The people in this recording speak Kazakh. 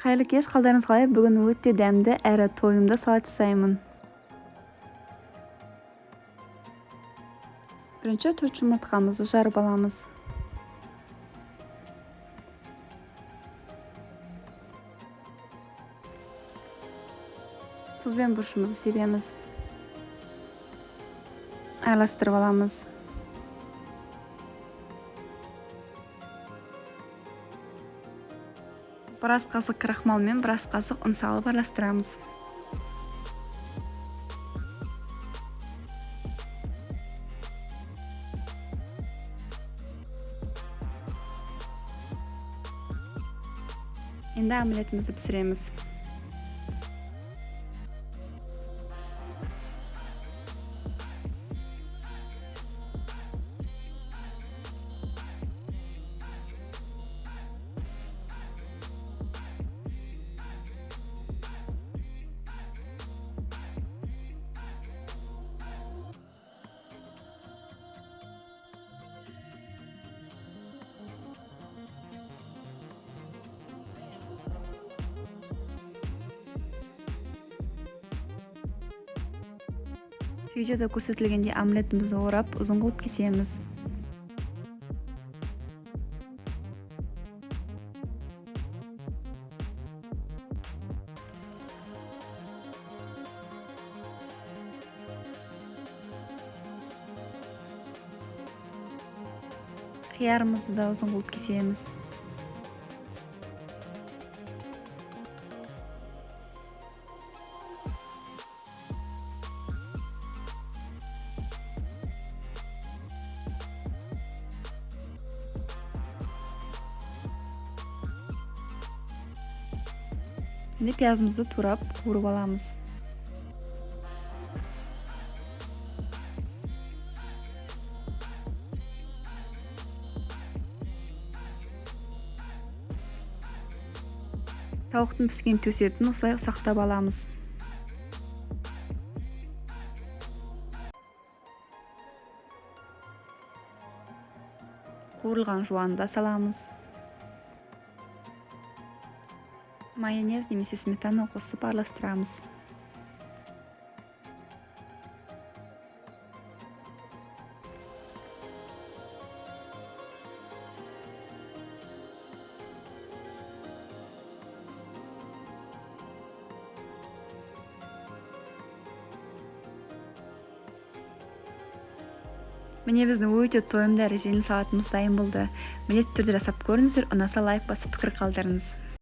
Кайырлы кеш, калдарыңыз калай? Бүгүн өтө дәмдүү әрі тоюмда салат жасаймын. Биринчи 4 жумурткамызды жарып аламыз. Туз менен бурушубузду себемиз. Аралаштырып аламыз. Бир аз касык крахмал менен бир аз касык un салып аралаштырабыз. Endi омлетimizni pişiremiz. Видеода көрсөтүлгендей омлетimizni орап, узун кылып кесемиз. Кыярымызды да узун кылып кесемиз. Endi piyazımızды турап, кууруп аламыз. Тауықтың піскен төс етін осылай сақтап аламыз. Қуырылған жуанды да саламыз. Майонез немесе сметана қосып араластырамыз. Міне біздің өте тоюмду әрі жеңіл салатымыз дайын болды. Міндетті түрде жасап көріңіздер, ұнаса лайк басып пікір қалдырыңыз.